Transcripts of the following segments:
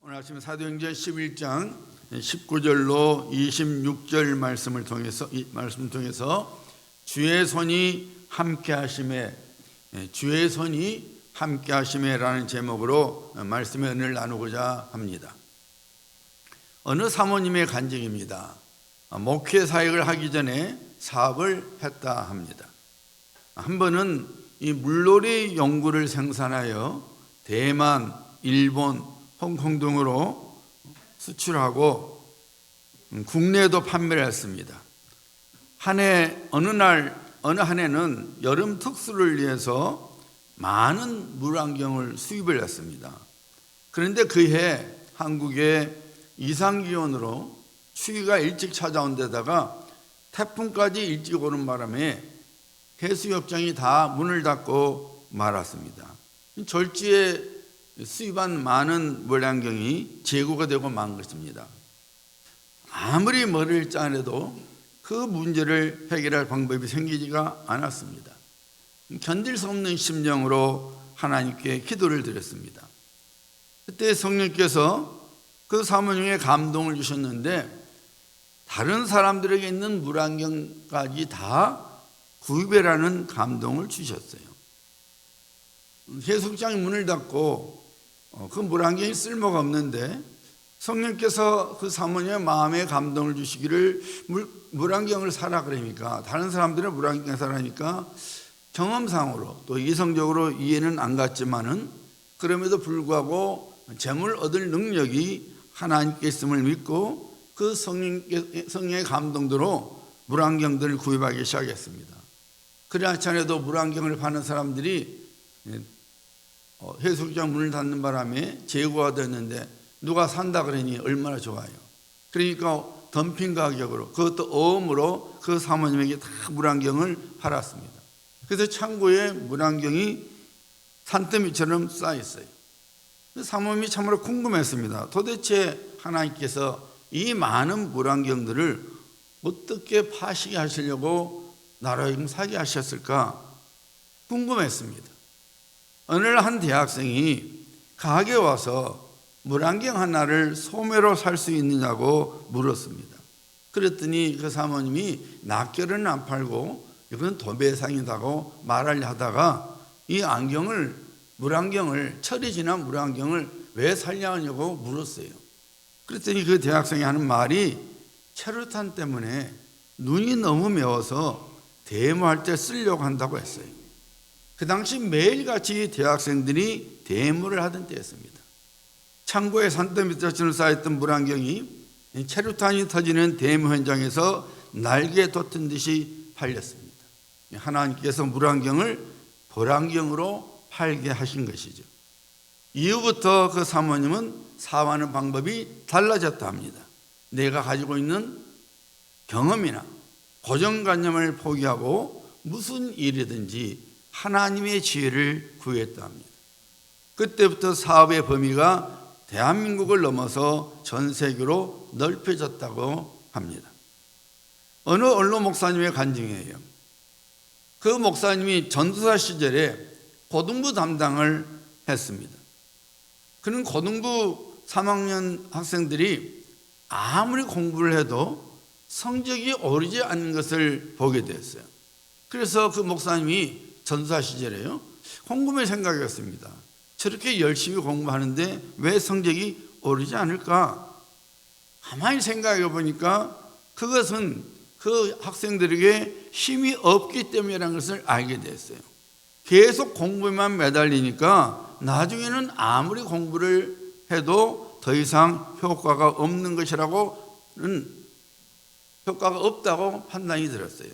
오늘 아침 사도행전 11장 19절로 26절 말씀을 통해서 주의 손이 함께 하심에 라는 제목으로 말씀의 은혜를 나누고자 합니다. 어느 사모님의 간증입니다. 목회 사역을 하기 전에 사업을 했다 합니다. 한 번은 이 물놀이 용구를 생산하여 대만, 일본, 홍콩 등으로 수출하고 국내에도 판매를 했습니다. 어느 한 해는 여름 특수를 위해서 많은 물안경을 수입을 했습니다. 그런데 그해 한국에 이상기온으로 추위가 일찍 찾아온 데다가 태풍까지 일찍 오는 바람에 해수욕장이 다 문을 닫고 말았습니다. 졸지에 수입한 많은 물안경이 재고가 되고 만 것입니다. 아무리 머리를 짜내도 그 문제를 해결할 방법이 생기지가 않았습니다. 견딜 수 없는 심정으로 하나님께 기도를 드렸습니다. 그때 성령께서 그 사모님에게 감동을 주셨는데 다른 사람들에게 있는 물안경까지 다 구입해라는 감동을 주셨어요. 해수욕장이 문을 닫고 그 물안경이 쓸모가 없는데 성령께서 그 사모님의 마음에 감동을 주시기를 물안경을 사라 그러니까 다른 사람들은 물안경 사라니까 경험상으로 또 이성적으로 이해는 안 갔지만은 그럼에도 불구하고 재물 얻을 능력이 하나님께 있음을 믿고 그 성령의 감동대로 물안경들을 구입하기 시작했습니다. 그렇지 않아도 물안경을 파는 사람들이 해수욕장 문을 닫는 바람에 재고가 됐는데 누가 산다 그러니 얼마나 좋아요. 그러니까 덤핑 가격으로 그것도 어음으로 그 사모님에게 다 물안경을 팔았습니다. 그래서 창고에 물안경이 산더미처럼 쌓여 있어요. 사모님이 참으로 궁금했습니다. 도대체 하나님께서 이 많은 물안경들을 어떻게 파시게 하시려고 나라임 사게 하셨을까 궁금했습니다. 어느 날 한 대학생이 가게에 와서 물안경 하나를 소매로 살 수 있느냐고 물었습니다. 그랬더니 그 사모님이 낱개로는 안 팔고 이건 도배상이라고 말하려 하다가 이 물안경을 철이 지난 물안경을 왜 살려냐고 물었어요. 그랬더니 그 대학생이 하는 말이 체류탄 때문에 눈이 너무 매워서 데모할 때 쓰려고 한다고 했어요. 그 당시 매일같이 대학생들이 데모를 하던 때였습니다. 창고에 산더미처럼 쌓였던 물안경이 체류탄이 터지는 데모 현장에서 날개에 돋은 듯이 팔렸습니다. 하나님께서 물안경을 보란경으로 팔게 하신 것이죠. 이후부터 그 사모님은 사업하는 방법이 달라졌다 합니다. 내가 가지고 있는 경험이나 고정관념을 포기하고 무슨 일이든지 하나님의 지혜를 구했다 합니다. 그때부터 사업의 범위가 대한민국을 넘어서 전 세계로 넓혀졌다고 합니다. 어느 언론 목사님의 간증이에요. 그 목사님이 전도사 시절에 고등부 담당을 했습니다. 그는 고등부 3학년 학생들이 아무리 공부를 해도 성적이 오르지 않는 것을 보게 되었어요. 그래서 그 목사님이 전도사 시절에요 곰곰이 생각했습니다. 저렇게 열심히 공부하는데 왜 성적이 오르지 않을까? 가만히 생각해 보니까 그것은 그 학생들에게 힘이 없기 때문이라는 것을 알게 됐어요. 계속 공부에만 매달리니까 나중에는 아무리 공부를 해도 더 이상 효과가 없는 것이라고는 효과가 없다고 판단이 들었어요.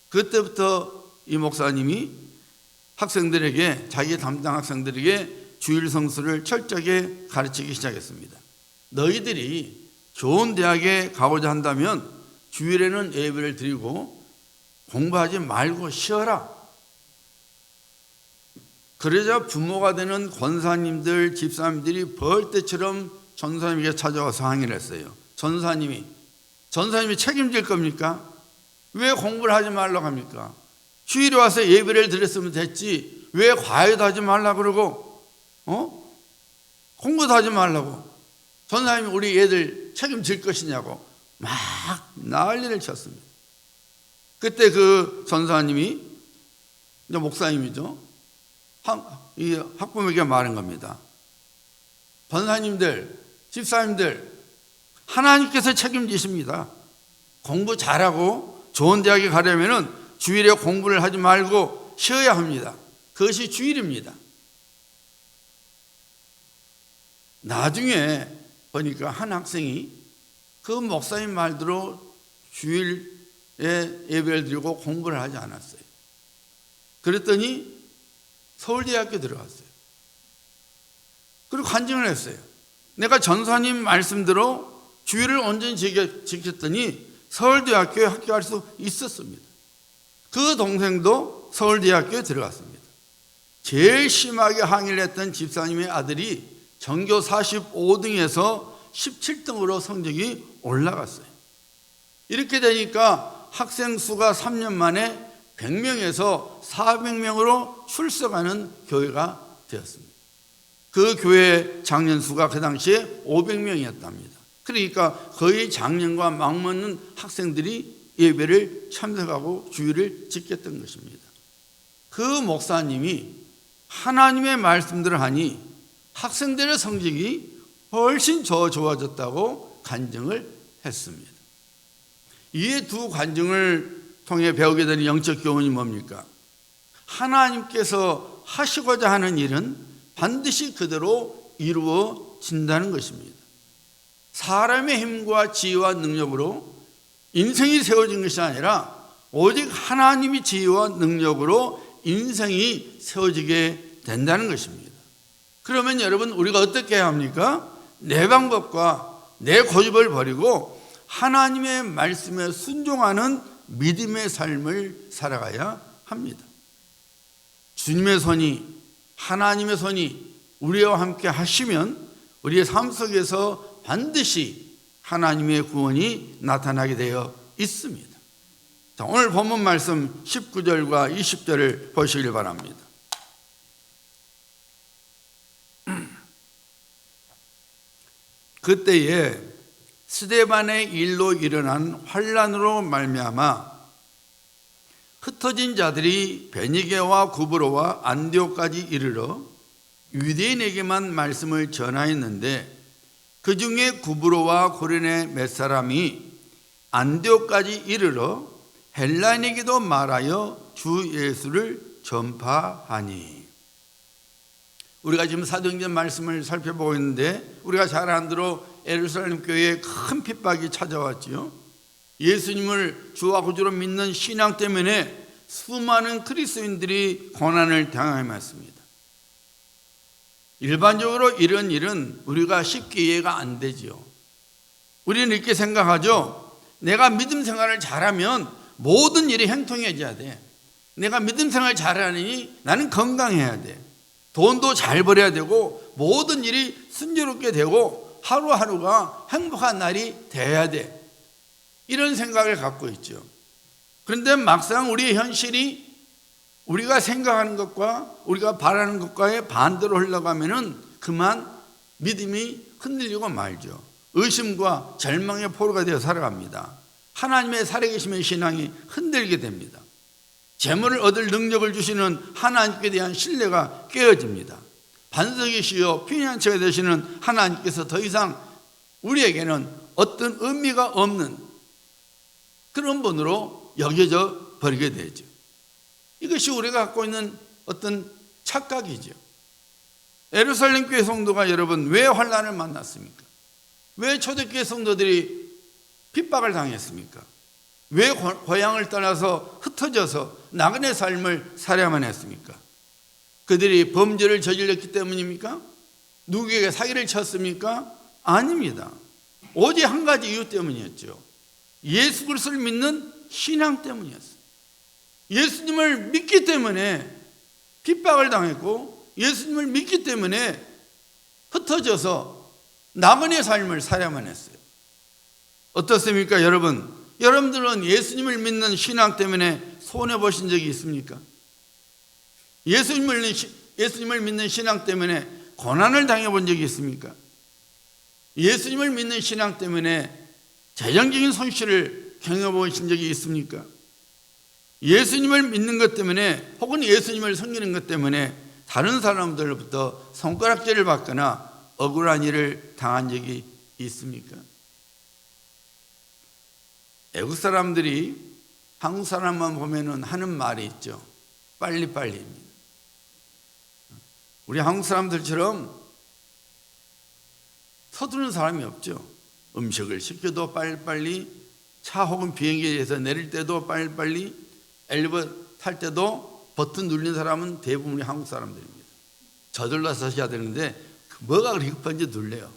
그때부터 이 목사님이 학생들에게 자기 담당 학생들에게 주일 성수를 철저하게 가르치기 시작했습니다. 너희들이 좋은 대학에 가고자 한다면 주일에는 예배를 드리고 공부하지 말고 쉬어라. 그러자 부모가 되는 권사님들, 집사님들이 벌떼처럼 전사님에게 찾아와서 항의를 했어요. 전사님이 책임질 겁니까? 왜 공부를 하지 말라고 합니까? 주일에 와서 예배를 드렸으면 됐지 왜 과외도 하지 말라고 그러고 공부도 하지 말라고 전사님이 우리 애들 책임질 것이냐고 막 난리를 쳤습니다. 그때 그 전사님이, 이제 목사님이죠, 이 학부모에게 말한 겁니다. 권사님들, 집사님들, 하나님께서 책임지십니다. 공부 잘하고 좋은 대학에 가려면 주일에 공부를 하지 말고 쉬어야 합니다. 그것이 주일입니다. 나중에 보니까 한 학생이 그 목사님 말대로 주일에 예배를 드리고 공부를 하지 않았어요. 그랬더니 서울대학교 들어갔어요. 그리고 간증을 했어요. 내가 전사님 말씀대로 주일을 온전히 지켰더니 서울대학교에 합격할 수 있었습니다. 그 동생도 서울대학교에 들어갔습니다. 제일 심하게 항의를 했던 집사님의 아들이 전교 45등에서 17등으로 성적이 올라갔어요. 이렇게 되니까 학생 수가 3년 만에 100명에서 400명으로 출석하는 교회가 되었습니다. 그 교회 장년 수가 그 당시에 500명이었답니다. 그러니까 거의 장년과 맞먹는 학생들이 예배를 참석하고 주일을 지켰던 것입니다. 그 목사님이 하나님의 말씀들을 하니 학생들의 성적이 훨씬 더 좋아졌다고 간증을 했습니다. 이 두 간증을 통해 배우게 되는 영적 교훈이 뭡니까? 하나님께서 하시고자 하는 일은 반드시 그대로 이루어진다는 것입니다. 사람의 힘과 지혜와 능력으로 인생이 세워진 것이 아니라 오직 하나님의 지혜와 능력으로 인생이 세워지게 된다는 것입니다. 그러면 여러분, 우리가 어떻게 해야 합니까? 내 방법과 내 고집을 버리고 하나님의 말씀에 순종하는 믿음의 삶을 살아가야 합니다. 주님의 손이, 하나님의 손이 우리와 함께 하시면 우리의 삶 속에서 반드시 하나님의 구원이 나타나게 되어 있습니다. 자, 오늘 본문 말씀 19절과 20절을 보시길 바랍니다. 그때에 스데반의 일로 일어난 환난으로 말미암아 흩어진 자들이 베니게와 구브로와 안디옥까지 이르러 유대인에게만 말씀을 전하였는데 그 중에 구브로와 고린의 몇 사람이 안디옥까지 이르러 헬라인에게도 말하여 주 예수를 전파하니. 우리가 지금 사도행전 말씀을 살펴보고 있는데 우리가 잘 아는 대로 예루살렘 교회에 큰 핍박이 찾아왔지요. 예수님을 주와 구주로 믿는 신앙 때문에 수많은 그리스도인들이 고난을 당하였습니다. 일반적으로 이런 일은 우리가 쉽게 이해가 안 되죠. 우리는 이렇게 생각하죠. 내가 믿음 생활을 잘하면 모든 일이 형통해져야 돼. 내가 믿음 생활을 잘하니 나는 건강해야 돼. 돈도 잘 벌어야 되고 모든 일이 순조롭게 되고 하루하루가 행복한 날이 돼야 돼. 이런 생각을 갖고 있죠. 그런데 막상 우리의 현실이 우리가 생각하는 것과 우리가 바라는 것과의 반대로 흘러가면은 그만 믿음이 흔들리고 말죠. 의심과 절망의 포로가 되어 살아갑니다. 하나님의 살아계심의 신앙이 흔들게 됩니다. 재물을 얻을 능력을 주시는 하나님께 대한 신뢰가 깨어집니다. 반석이시여 피난처가 되시는 하나님께서 더 이상 우리에게는 어떤 의미가 없는 그런 분으로 여겨져 버리게 되죠. 이것이 우리가 갖고 있는 어떤 착각이죠. 예루살렘 교회 성도가 여러분 왜 환난을 만났습니까? 왜 초대교회 성도들이 핍박을 당했습니까? 왜 고향을 떠나서 흩어져서 나그네 삶을 살아야만 했습니까? 그들이 범죄를 저질렀기 때문입니까? 누구에게 사기를 쳤습니까? 아닙니다. 오직 한 가지 이유 때문이었죠. 예수 그리스도를 믿는 신앙 때문이었어요. 예수님을 믿기 때문에 핍박을 당했고 예수님을 믿기 때문에 흩어져서 나그네 삶을 살아야만 했어요. 어떻습니까, 여러분? 여러분들은 예수님을 믿는 신앙 때문에 손해보신 적이 있습니까? 예수님을 믿는 신앙 때문에 고난을 당해본 적이 있습니까? 예수님을 믿는 신앙 때문에 재정적인 손실을 경험해보신 적이 있습니까? 예수님을 믿는 것 때문에 혹은 예수님을 섬기는 것 때문에 다른 사람들로부터 손가락질을 받거나 억울한 일을 당한 적이 있습니까? 외국 사람들이 한국 사람만 보면은 하는 말이 있죠. 빨리빨리입니다. 우리 한국 사람들처럼 서두르는 사람이 없죠. 음식을 시켜도 빨리빨리, 차 혹은 비행기에서 내릴 때도 빨리빨리, 엘리베이터 탈 때도 버튼 눌리는 사람은 대부분 우리 한국 사람들입니다. 저절로 서셔야 되는데 뭐가 그렇게 급한지 눌려요.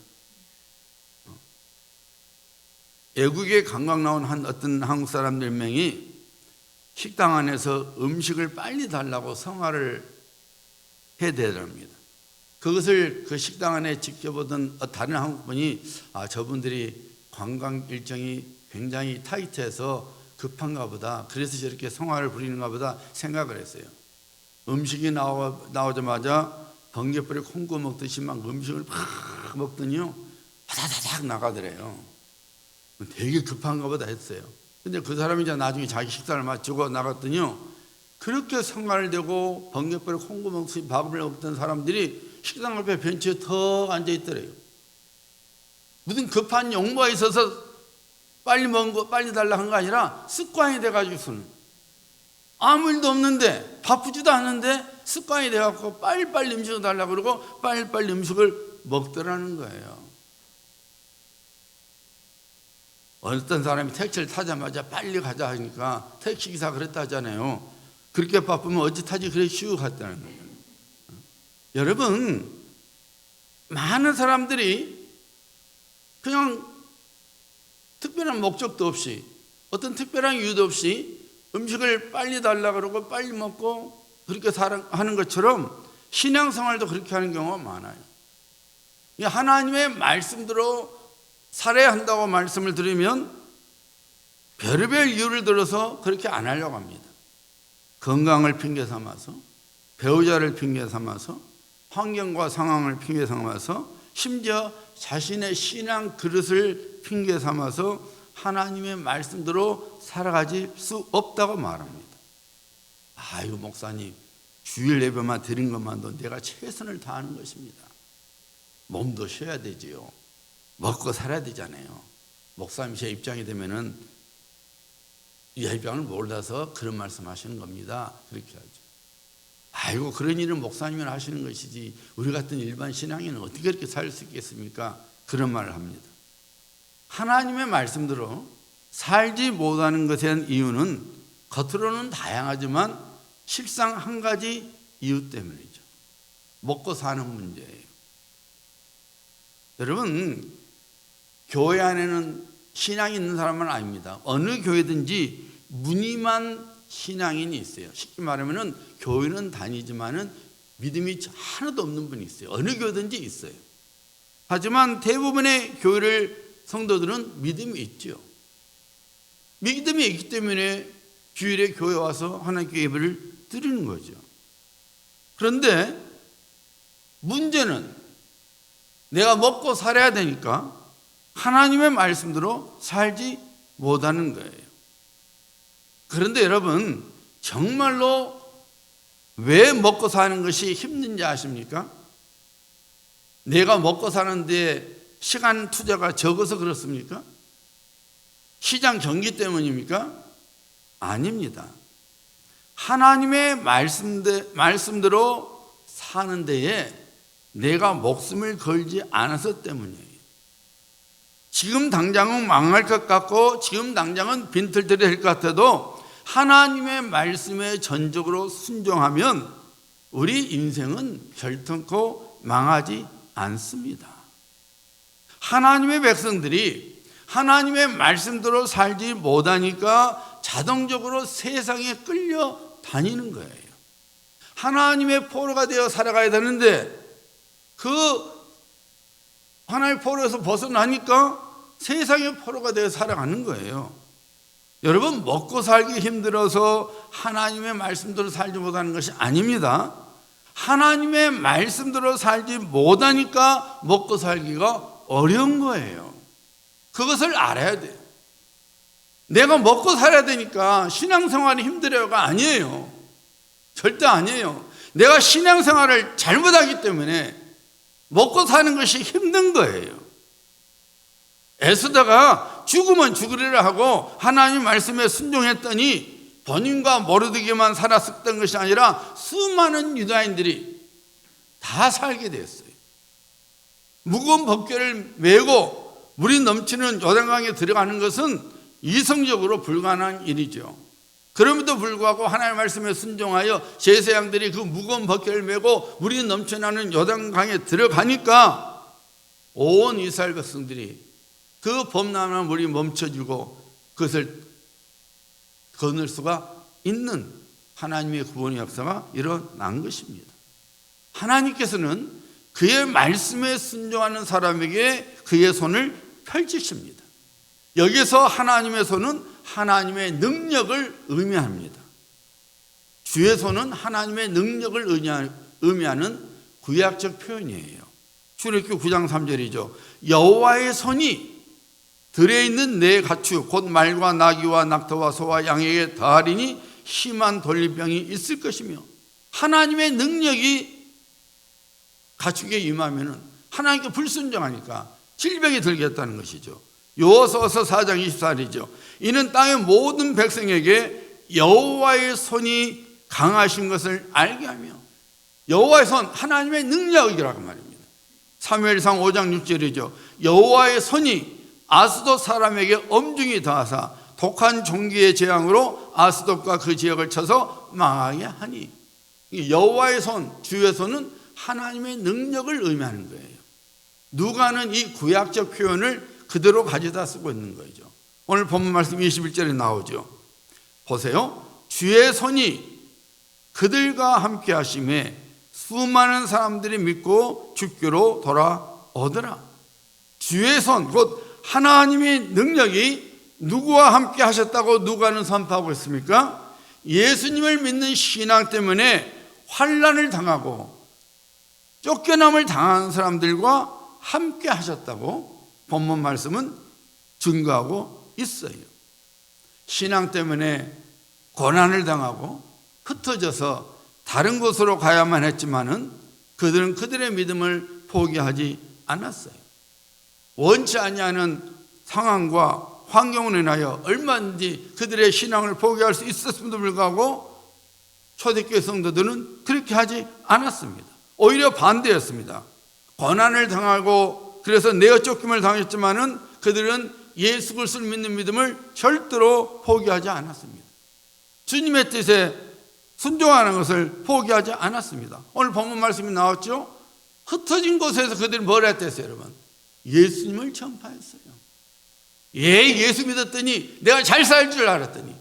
외국에 관광 나온 어떤 한국 사람들 명이 식당 안에서 음식을 빨리 달라고 성화를 해대랍니다. 그것을 그 식당 안에 지켜보던 다른 한국분이 저분들이 관광 일정이 굉장히 타이트해서 급한가 보다, 그래서 저렇게 성화를 부리는가 보다 생각을 했어요. 음식이 나오자마자 번개불에 콩고 먹듯이 막 음식을 팍 먹더니요 다다닥 나가더래요. 되게 급한가 보다 했어요. 근데 그 사람이 이제 나중에 자기 식사를 마치고 나갔더니요 그렇게 성화를 대고 번개불에 콩고 먹듯이 밥을 먹던 사람들이 식당 앞에 벤치에 턱 앉아있더래요. 무슨 급한 용무가 있어서 빨리 먹은 거 빨리 달라 한 거 아니라 습관이 돼가지고서는 아무 일도 없는데 바쁘지도 않은데 습관이 돼갖고 빨리빨리 음식을 달라고 그러고 빨리빨리 음식을 먹더라는 거예요. 어떤 사람이 택시를 타자마자 빨리 가자 하니까 택시기사 그랬다 하잖아요. 그렇게 바쁘면 어찌 타지 그래 쉬고 갔다는 거예요. 여러분, 많은 사람들이 그냥 특별한 목적도 없이 어떤 특별한 이유도 없이 음식을 빨리 달라 그러고 빨리 먹고 그렇게 하는 것처럼 신앙생활도 그렇게 하는 경우가 많아요. 하나님의 말씀대로 살아야 한다고 말씀을 드리면 별의별 이유를 들어서 그렇게 안 하려고 합니다. 건강을 핑계 삼아서, 배우자를 핑계 삼아서, 환경과 상황을 핑계 삼아서, 심지어 자신의 신앙 그릇을 핑계 삼아서 하나님의 말씀대로 살아가질 수 없다고 말합니다. 아이고 목사님, 주일 예배만 드린 것만도 내가 최선을 다하는 것입니다. 몸도 쉬어야 되지요. 먹고 살아야 되잖아요. 목사님 제 입장이 되면은 이 입장을 몰라서 그런 말씀하시는 겁니다. 그렇게 하죠. 아이고 그런 일은 목사님이 하시는 것이지 우리 같은 일반 신앙인은 어떻게 그렇게 살 수 있겠습니까? 그런 말을 합니다. 하나님의 말씀대로 살지 못하는 것에 대한 이유는 겉으로는 다양하지만 실상 한 가지 이유 때문이죠. 먹고 사는 문제예요. 여러분, 교회 안에는 신앙이 있는 사람은 아닙니다. 어느 교회든지 무늬만 신앙인이 있어요. 쉽게 말하면 교회는 다니지만은 믿음이 하나도 없는 분이 있어요. 어느 교회든지 있어요. 하지만 대부분의 성도들은 믿음이 있죠. 믿음이 있기 때문에 주일에 교회 와서 하나님께 예배를 드리는 거죠. 그런데 문제는 내가 먹고 살아야 되니까 하나님의 말씀대로 살지 못하는 거예요. 그런데 여러분, 정말로 왜 먹고 사는 것이 힘든지 아십니까? 내가 먹고 사는데 시간 투자가 적어서 그렇습니까? 시장 경기 때문입니까? 아닙니다. 하나님의 말씀대로 사는 데에 내가 목숨을 걸지 않아서 때문이에요. 지금 당장은 망할 것 같고 지금 당장은 빈털터리 될 것 같아도 하나님의 말씀에 전적으로 순종하면 우리 인생은 결탄코 망하지 않습니다. 하나님의 백성들이 하나님의 말씀대로 살지 못하니까 자동적으로 세상에 끌려 다니는 거예요. 하나님의 포로가 되어 살아가야 되는데 그 하나님의 포로에서 벗어나니까 세상의 포로가 되어 살아가는 거예요. 여러분, 먹고 살기 힘들어서 하나님의 말씀대로 살지 못하는 것이 아닙니다. 하나님의 말씀대로 살지 못하니까 먹고 살기가 어려운 거예요. 그것을 알아야 돼요. 내가 먹고 살아야 되니까 신앙생활이 힘들어요가 아니에요. 절대 아니에요. 내가 신앙생활을 잘못하기 때문에 먹고 사는 것이 힘든 거예요. 애쓰다가 죽으면 죽으리라 하고 하나님 말씀에 순종했더니 본인과 모르드게만 살았었던 것이 아니라 수많은 유다인들이 다 살게 되었어요. 무거운 법궤를 메고 물이 넘치는 요단강에 들어가는 것은 이성적으로 불가능한 일이죠. 그럼에도 불구하고 하나님의 말씀에 순종하여 제사장들이 그 무거운 법궤를 메고 물이 넘쳐나는 요단강에 들어가니까 온 이스라엘 백성들이 그 범람한 물이 멈춰지고 그것을 건널 수가 있는 하나님의 구원의 역사가 일어난 것입니다. 하나님께서는 그의 말씀에 순종하는 사람에게 그의 손을 펼치십니다. 여기서 하나님의 손은 하나님의 능력을 의미합니다. 주의 손은 하나님의 능력을 의미하는 구약적 표현이에요. 출애굽기 9장 3절이죠. 여호와의 손이 들에 있는 내 가축 곧 말과 나귀와 낙타와 소와 양에게 더하리니 심한 돌림병이 있을 것이며, 하나님의 능력이 가축에 임하면은 하나님께 불순종하니까 질병이 들겠다는 것이죠. 여호수아서 4장 24절이죠. 이는 땅의 모든 백성에게 여호와의 손이 강하신 것을 알게 하며, 여호와의 손, 하나님의 능력이라고 말입니다. 사무엘상 5장 6절이죠. 여호와의 손이 아스돗 사람에게 엄중히 더하사 독한 종기의 재앙으로 아스돗과 그 지역을 쳐서 망하게 하니, 여호와의 손, 주의 손은 하나님의 능력을 의미하는 거예요. 누가는 이 구약적 표현을 그대로 가져다 쓰고 있는 거죠. 오늘 본문 말씀 21절에 나오죠. 보세요. 주의 손이 그들과 함께 하심에 수많은 사람들이 믿고 주께로 돌아오더라. 주의 손, 곧 하나님의 능력이 누구와 함께 하셨다고 누가는 선포하고 있습니까? 예수님을 믿는 신앙 때문에 환난을 당하고 쫓겨남을 당한 사람들과 함께 하셨다고 본문 말씀은 증거하고 있어요. 신앙 때문에 고난을 당하고 흩어져서 다른 곳으로 가야만 했지만은 그들은 그들의 믿음을 포기하지 않았어요. 원치 아니하는 상황과 환경으로 인하여 얼마든지 그들의 신앙을 포기할 수 있었음에도 불구하고 초대교회 성도들은 그렇게 하지 않았습니다. 오히려 반대였습니다. 고난을 당하고 그래서 내어 쫓김을 당했지만은 그들은 예수 그리스도를 믿는 믿음을 절대로 포기하지 않았습니다. 주님의 뜻에 순종하는 것을 포기하지 않았습니다. 오늘 본문 말씀이 나왔죠. 흩어진 곳에서 그들이 뭘 했댔어요, 여러분? 예수님을 전파했어요. 예수 믿었더니 내가 잘 살 줄 알았더니,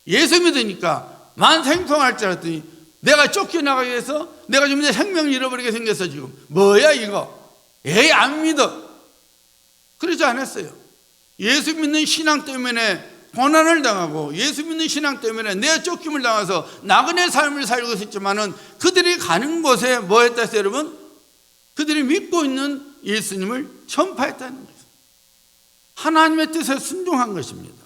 예수 믿으니까 만생통할 줄 알았더니 내가 쫓겨나가게 해서 내가 지금 내 생명을 잃어버리게 생겼어. 지금 뭐야 이거? 안 믿어. 그러지 않았어요. 예수 믿는 신앙 때문에 고난을 당하고 예수 믿는 신앙 때문에 내 쫓김을 당해서 나그네 삶을 살고 있었지만은 그들이 가는 곳에 뭐 했다 했어요, 여러분? 그들이 믿고 있는 예수님을 전파했다는 거죠. 하나님의 뜻에 순종한 것입니다.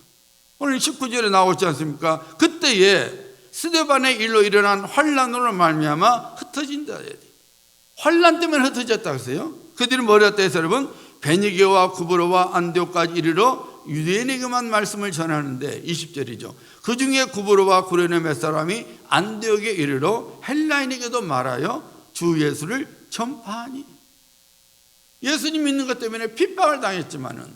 오늘 19절에 나오지 않습니까? 그때에 스데반의 일로 일어난 환난으로 말미암아 흩어진다. 환난 때문에 흩어졌다고 했어요. 그들이 뭘 했다 해서 여러분? 베니게와 구브로와 안디옥까지 이르러 유대인에게만 말씀을 전하는데 20절이죠. 그 중에 구브로와 구레네 몇 사람이 안디옥에 이르러 헬라인에게도 말하여 주 예수를 전파하니. 예수님 믿는 것 때문에 핍박을 당했지만은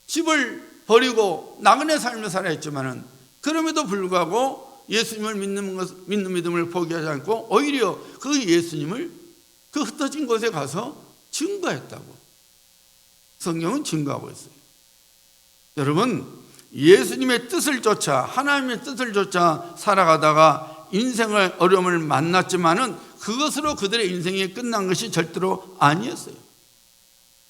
집을 버리고 나그네 삶을 살아야 했지만은 그럼에도 불구하고 예수님을 믿는 믿음을 포기하지 않고 오히려 그 예수님을 그 흩어진 곳에 가서 증거했다고 성경은 증거하고 있어요. 여러분, 예수님의 뜻을 쫓아, 하나님의 뜻을 쫓아 살아가다가 인생의 어려움을 만났지만은 그것으로 그들의 인생이 끝난 것이 절대로 아니었어요.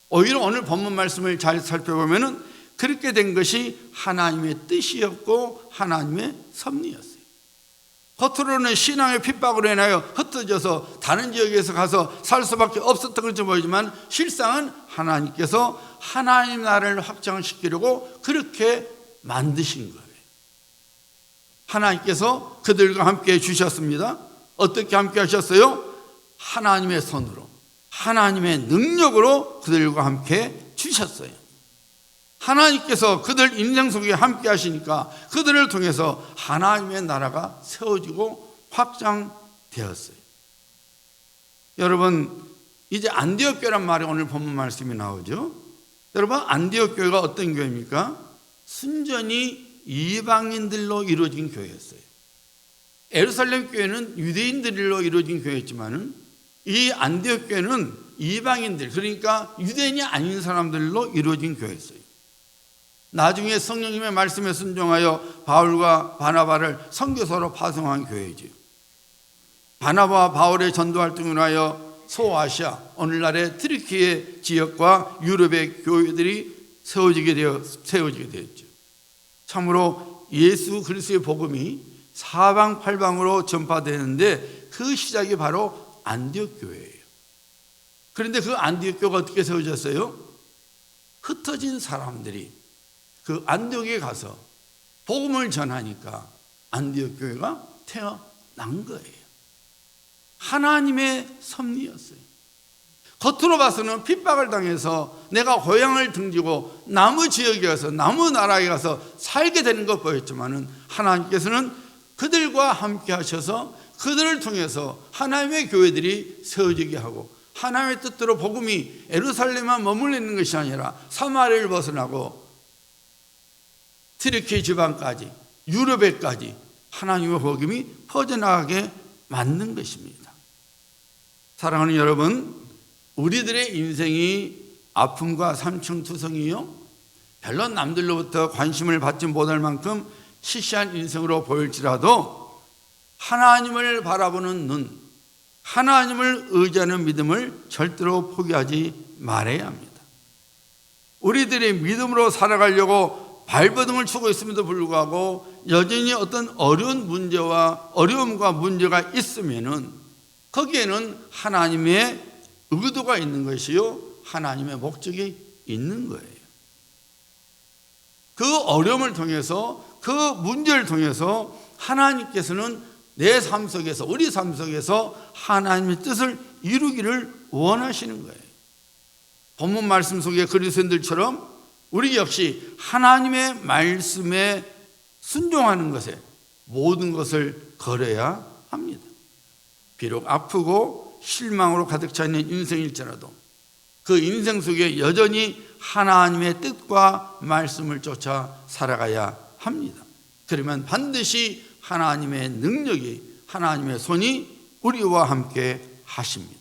오히려 오늘 본문 말씀을 잘 살펴보면은 그렇게 된 것이 하나님의 뜻이었고 하나님의 섭리였어요. 겉으로는 신앙의 핍박으로 인하여 흩어져서 다른 지역에서 가서 살 수밖에 없었던 것처럼 보이지만 실상은 하나님께서 하나님 나라를 확장시키려고 그렇게 만드신 거예요. 하나님께서 그들과 함께 주셨습니다. 어떻게 함께 하셨어요? 하나님의 손으로, 하나님의 능력으로 그들과 함께 주셨어요. 하나님께서 그들 인생 속에 함께 하시니까 그들을 통해서 하나님의 나라가 세워지고 확장되었어요. 여러분, 이제 안디옥 교회란 말이 오늘 본문 말씀이 나오죠. 여러분, 안디옥 교회가 어떤 교회입니까? 순전히 이방인들로 이루어진 교회였어요. 예루살렘 교회는 유대인들로 이루어진 교회였지만 이 안디옥 교회는 이방인들, 그러니까 유대인이 아닌 사람들로 이루어진 교회였어요. 나중에 성령님의 말씀에 순종하여 바울과 바나바를 선교사로 파송한 교회죠. 바나바와 바울의 전도 활동을 하여 소아시아, 오늘날의 트리키의 지역과 유럽의 교회들이 세워지게 되었죠. 참으로 예수 그리스도의 복음이 사방팔방으로 전파되는데 그 시작이 바로 안디옥 교회예요. 그런데 그 안디옥 교회가 어떻게 세워졌어요? 흩어진 사람들이 그 안디옥에 가서 복음을 전하니까 안디옥 교회가 태어난 거예요. 하나님의 섭리였어요. 겉으로 봐서는 핍박을 당해서 내가 고향을 등지고 남의 지역에 가서 남의 나라에 가서 살게 되는 것 보였지만은 하나님께서는 그들과 함께 하셔서 그들을 통해서 하나님의 교회들이 세워지게 하고 하나님의 뜻대로 복음이 예루살렘만 머물러 있는 것이 아니라 사마리아를 벗어나고 트리키 지방까지 유럽에까지 하나님의 복음이 퍼져나가게 만든 것입니다. 사랑하는 여러분, 우리들의 인생이 아픔과 삼층투성이요, 별로 남들로부터 관심을 받지 못할 만큼 시시한 인생으로 보일지라도 하나님을 바라보는 눈, 하나님을 의지하는 믿음을 절대로 포기하지 말아야 합니다. 우리들이 믿음으로 살아가려고 발버둥을 치고 있음에도 불구하고 여전히 어떤 어려운 문제와 어려움과 문제가 있으면은 거기에는 하나님의 의도가 있는 것이요, 하나님의 목적이 있는 거예요. 그 어려움을 통해서, 그 문제를 통해서 하나님께서는 내 삶 속에서, 우리 삶 속에서 하나님의 뜻을 이루기를 원하시는 거예요. 본문 말씀 속에 그리스도인들처럼 우리 역시 하나님의 말씀에 순종하는 것에 모든 것을 걸어야 합니다. 비록 아프고 실망으로 가득 차 있는 인생일지라도 그 인생 속에 여전히 하나님의 뜻과 말씀을 쫓아 살아가야 합니다. 그러면 반드시 하나님의 능력이, 하나님의 손이 우리와 함께 하십니다.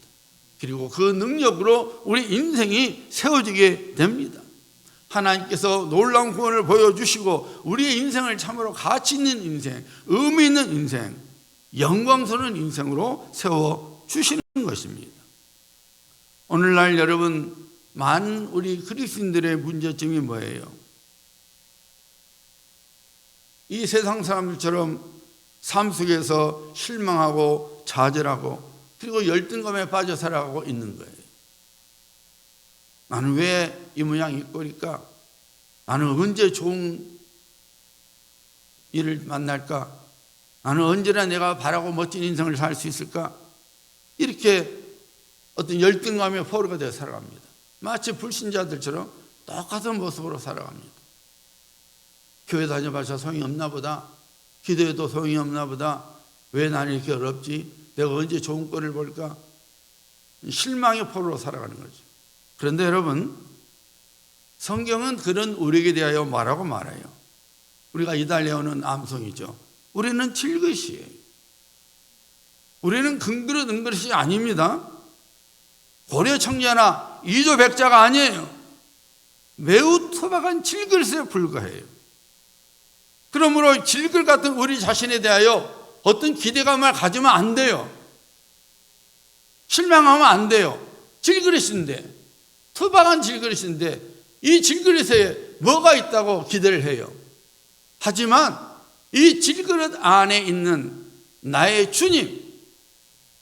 그리고 그 능력으로 우리 인생이 세워지게 됩니다. 하나님께서 놀라운 구원을 보여주시고 우리의 인생을 참으로 가치 있는 인생, 의미 있는 인생, 영광스러운 인생으로 세워주시는 것입니다. 오늘날 여러분, 많은 우리 그리스도인들의 문제점이 뭐예요? 이 세상 사람들처럼 삶 속에서 실망하고 좌절하고 그리고 열등감에 빠져 살아가고 있는 거예요. 나는 왜 이 모양 이 꼴일까? 나는 언제 좋은 일을 만날까? 나는 언제나 내가 바라고 멋진 인생을 살 수 있을까? 이렇게 어떤 열등감에 포로가 되어 살아갑니다. 마치 불신자들처럼 똑같은 모습으로 살아갑니다. 교회 다녀봐서 소용이 없나 보다. 기도해도 소용이 없나 보다. 왜 나는 이렇게 어렵지? 내가 언제 좋은 꼴을 볼까? 실망의 포로로 살아가는 거죠. 그런데 여러분, 성경은 그런 우리에게 대하여 말하고 말아요. 우리가 이달리아어는 암송이죠. 우리는 질것이에요. 우리는 금그릇 은그릇이 아닙니다. 고려 청자나 이조 백자가 아니에요. 매우 투박한 질그릇에 불과해요. 그러므로 질그릇 같은 우리 자신에 대하여 어떤 기대감을 가지면 안 돼요. 실망하면 안 돼요. 질그릇인데, 투박한 질그릇인데 이 질그릇에 뭐가 있다고 기대를 해요. 하지만 이 질그릇 안에 있는 나의 주님,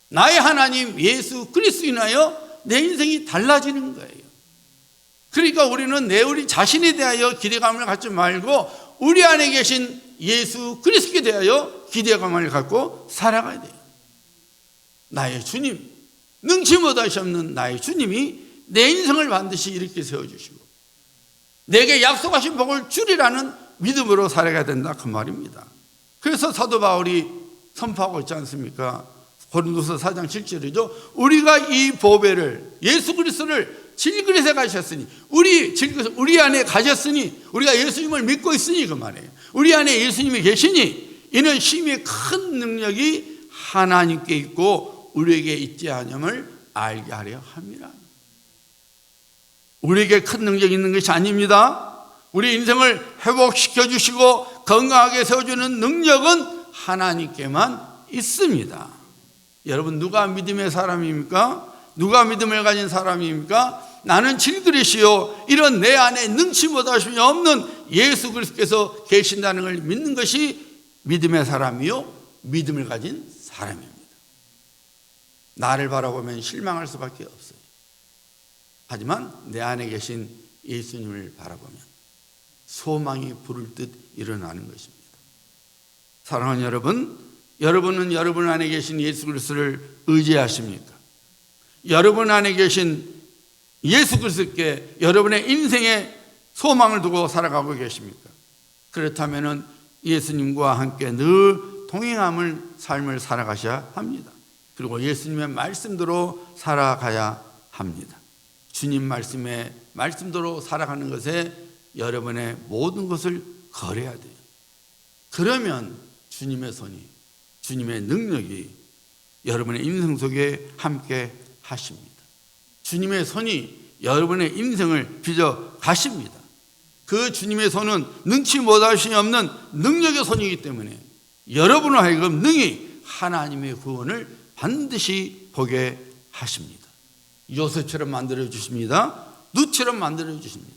나의 하나님 예수 그리스도 인하여 내 인생이 달라지는 거예요. 그러니까 우리는 우리 자신에 대하여 기대감을 갖지 말고 우리 안에 계신 예수 그리스도에 대하여 기대감을 갖고 살아가야 돼요. 나의 주님, 능치 못하시 없는 나의 주님이 내 인생을 반드시 이렇게 세워주시고 내게 약속하신 복을 주리라는 믿음으로 살아가야 된다, 그 말입니다. 그래서 사도 바울이 선포하고 있지 않습니까? 고린도서 4장 7절이죠. 우리가 이 보배를, 예수 그리스도를 질그릇에 가셨으니, 우리 안에 가셨으니, 우리가 예수님을 믿고 있으니 그 말이에요. 우리 안에 예수님이 계시니 이는 심히 큰 능력이 하나님께 있고 우리에게 있지 않음을 알게 하려 함이라. 우리에게 큰 능력이 있는 것이 아닙니다. 우리 인생을 회복시켜 주시고 건강하게 세워주는 능력은 하나님께만 있습니다. 여러분, 누가 믿음의 사람입니까? 누가 믿음을 가진 사람입니까? 나는 질그릇이요, 이런 내 안에 능치 못하심이 없는 예수 그리스도께서 계신다는 걸 믿는 것이 믿음의 사람이요, 믿음을 가진 사람입니다. 나를 바라보면 실망할 수밖에 없어요. 하지만 내 안에 계신 예수님을 바라보면 소망이 부를 듯 일어나는 것입니다. 사랑하는 여러분, 여러분은 여러분 안에 계신 예수 그리스도를 의지하십니까? 여러분 안에 계신 예수 그리스도께 여러분의 인생에 소망을 두고 살아가고 계십니까? 그렇다면 예수님과 함께 늘 동행함을 삶을 살아가셔야 합니다. 그리고 예수님의 말씀대로 살아가야 합니다. 주님 말씀대로 살아가는 것에 여러분의 모든 것을 걸어야 돼요. 그러면 주님의 손이, 주님의 능력이 여러분의 인생 속에 함께 하십니다. 주님의 손이 여러분의 인생을 빚어 가십니다. 그 주님의 손은 능치 못하심이 없는 능력의 손이기 때문에 여러분을 하여금 능히 하나님의 구원을 반드시 보게 하십니다. 요셉처럼 만들어 주십니다. 룻처럼 만들어 주십니다.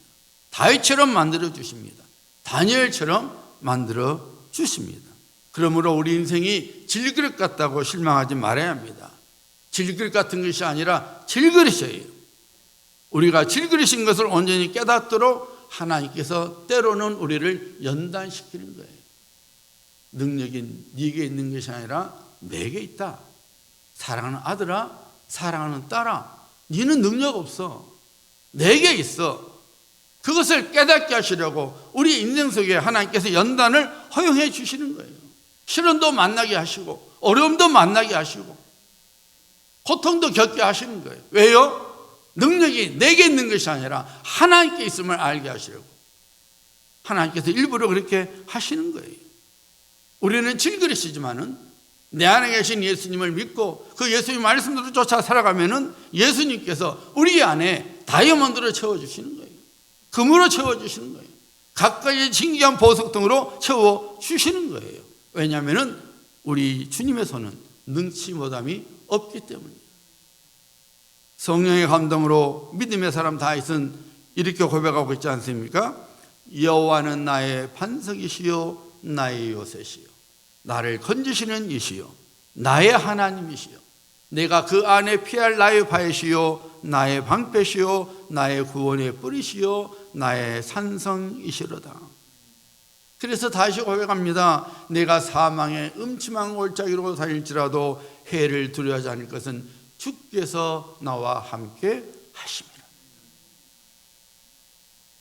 다윗처럼 만들어 주십니다. 다니엘처럼 만들어 주십니다. 그러므로 우리 인생이 질그릇 같다고 실망하지 말아야 합니다. 질그릇 같은 것이 아니라 질그릇이에요. 우리가 질그릇인 것을 온전히 깨닫도록 하나님께서 때로는 우리를 연단시키는 거예요. 능력이 네게 있는 것이 아니라 내게 있다. 사랑하는 아들아, 사랑하는 딸아, 너는 능력 없어. 내게 있어. 그것을 깨닫게 하시려고 우리 인생 속에 하나님께서 연단을 허용해 주시는 거예요. 시련도 만나게 하시고 어려움도 만나게 하시고 고통도 겪게 하시는 거예요. 왜요? 능력이 내게 있는 것이 아니라 하나님께 있음을 알게 하시려고 하나님께서 일부러 그렇게 하시는 거예요. 우리는 질그릇이지만은 내 안에 계신 예수님을 믿고 그 예수님 말씀대로 쫓아 살아가면은 예수님께서 우리 안에 다이아몬드로 채워주시는 거예요. 금으로 채워주시는 거예요. 각가지 신기한 보석 등으로 채워주시는 거예요. 왜냐하면은 우리 주님의 손은 능치 못함이 없기 때문이에요. 성령의 감동으로 믿음의 사람 다윗은 이렇게 고백하고 있지 않습니까? 여호와는 나의 반석이시요 나의 요새시요 나를 건지시는 이시요 나의 하나님이시요 내가 그 안에 피할 나의 바위시요 나의 방패시요 나의 구원의 뿌리시요 나의 산성이시로다. 그래서 다시 고백합니다. 내가 사망의 음침한 골짜기로 다닐지라도 해를 두려워하지 않을 것은 주께서 나와 함께 하심이라.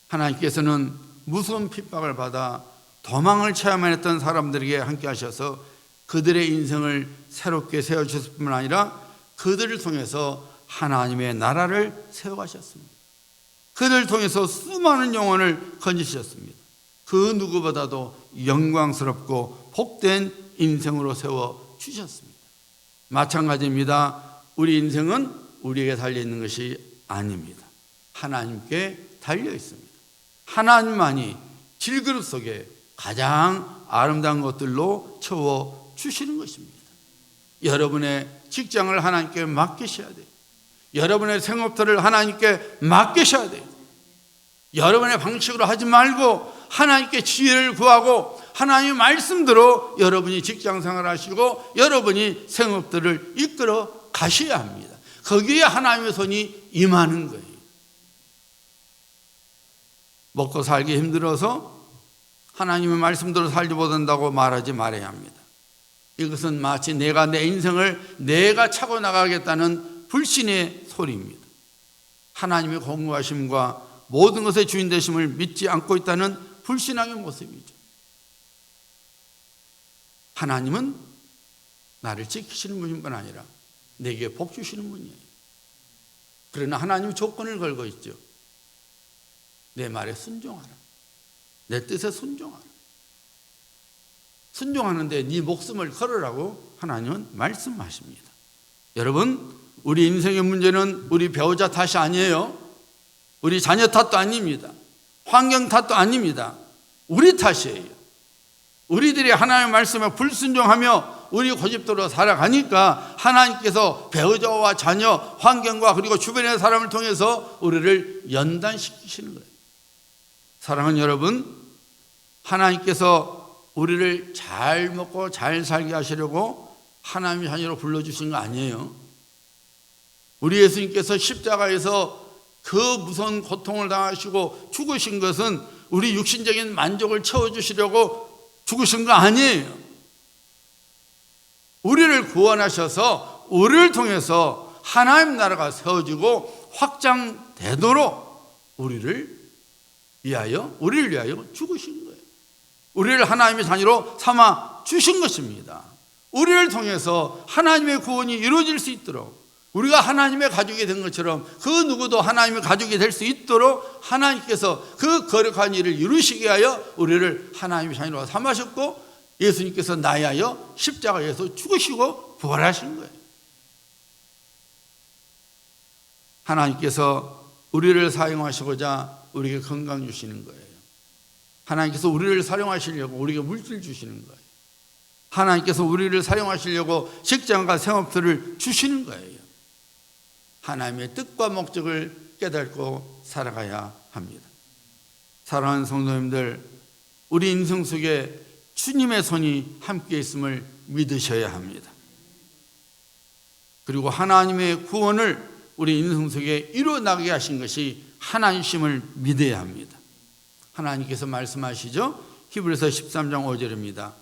하나님께서는 무서운 핍박을 받아 도망을 체험했던 사람들에게 함께 하셔서 그들의 인생을 새롭게 세워주셨을 뿐만 아니라 그들을 통해서 하나님의 나라를 세워가셨습니다. 그들을 통해서 수많은 영혼을 건지셨습니다. 그 누구보다도 영광스럽고 복된 인생으로 세워주셨습니다. 마찬가지입니다. 우리 인생은 우리에게 달려있는 것이 아닙니다. 하나님께 달려있습니다. 하나님만이 질그릇 속에 가장 아름다운 것들로 채워주시는 것입니다. 여러분의 직장을 하나님께 맡기셔야 돼요. 여러분의 생업들을 하나님께 맡기셔야 돼요. 여러분의 방식으로 하지 말고 하나님께 지혜를 구하고 하나님의 말씀대로 여러분이 직장생활 하시고 여러분이 생업들을 이끌어 가셔야 합니다. 거기에 하나님의 손이 임하는 거예요. 먹고 살기 힘들어서 하나님의 말씀대로 살지 못한다고 말하지 말아야 합니다. 이것은 마치 내가 내 인생을 내가 차고 나가겠다는 불신의 소리입니다. 하나님의 공부하심과 모든 것의 주인 되심을 믿지 않고 있다는 불신앙의 모습이죠. 하나님은 나를 지키시는 분인 뿐 아니라 내게 복 주시는 분이에요. 그러나 하나님은 조건을 걸고 있죠. 내 말에 순종하라. 내 뜻에 순종하라. 순종하는데 네 목숨을 걸으라고 하나님은 말씀하십니다. 여러분, 우리 인생의 문제는 우리 배우자 탓이 아니에요. 우리 자녀 탓도 아닙니다. 환경 탓도 아닙니다. 우리 탓이에요. 우리들이 하나님의 말씀에 불순종하며 우리 고집대로 살아가니까 하나님께서 배우자와 자녀, 환경과 그리고 주변의 사람을 통해서 우리를 연단시키시는 거예요. 사랑하는 여러분, 하나님께서 우리를 잘 먹고 잘 살게 하시려고 하나님의 자녀로 불러주신 거 아니에요. 우리 예수님께서 십자가에서 그 무서운 고통을 당하시고 죽으신 것은 우리 육신적인 만족을 채워주시려고 죽으신 거 아니에요. 우리를 구원하셔서 우리를 통해서 하나님 나라가 세워지고 확장되도록 우리를 위하여 죽으신 거예요. 우리를 하나님의 자녀로 삼아 주신 것입니다. 우리를 통해서 하나님의 구원이 이루어질 수 있도록, 우리가 하나님의 가족이 된 것처럼 그 누구도 하나님의 가족이 될 수 있도록 하나님께서 그 거룩한 일을 이루시게 하여 우리를 하나님의 자녀로 삼으셨고, 예수님께서 나야여 십자가에서 죽으시고 부활하신 거예요. 하나님께서 우리를 사용하시고자 우리에게 건강 주시는 거예요. 하나님께서 우리를 사용하시려고 우리에게 물질 주시는 거예요. 하나님께서 우리를 사용하시려고 직장과 생업들을 주시는 거예요. 하나님의 뜻과 목적을 깨닫고 살아가야 합니다. 사랑하는 성도님들, 우리 인생 속에 주님의 손이 함께 있음을 믿으셔야 합니다. 그리고 하나님의 구원을 우리 인생 속에 이루어나가게 하신 것이 하나님심을 믿어야 합니다. 하나님께서 말씀하시죠. 히브리서 13장 5절입니다.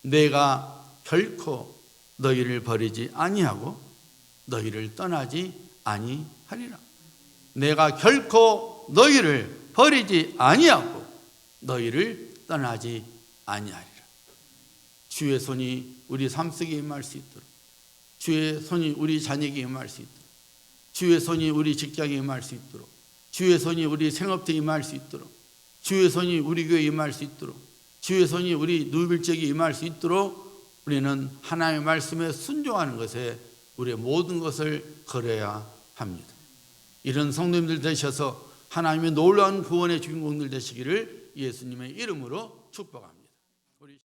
내가 결코 너희를 버리지 아니하고 너희를 떠나지 아니하리라. 내가 결코 너희를 버리지 아니하고 너희를 떠나지 아니하리라. 주의 손이 우리 삶 속에 임할 수 있도록, 주의 손이 우리 자녀에게 임할 수 있도록, 주의 손이 우리 직장에 임할 수 있도록, 주의 손이 우리 생업대에 임할 수 있도록, 주의 손이 우리 교회에 임할 수 있도록, 주의 손이 우리 누빌적에 임할 수 있도록 우리는 하나님의 말씀에 순종하는 것에 우리의 모든 것을 걸어야 합니다. 이런 성도님들 되셔서 하나님의 놀라운 구원의 주인공들 되시기를 예수님의 이름으로 축복합니다.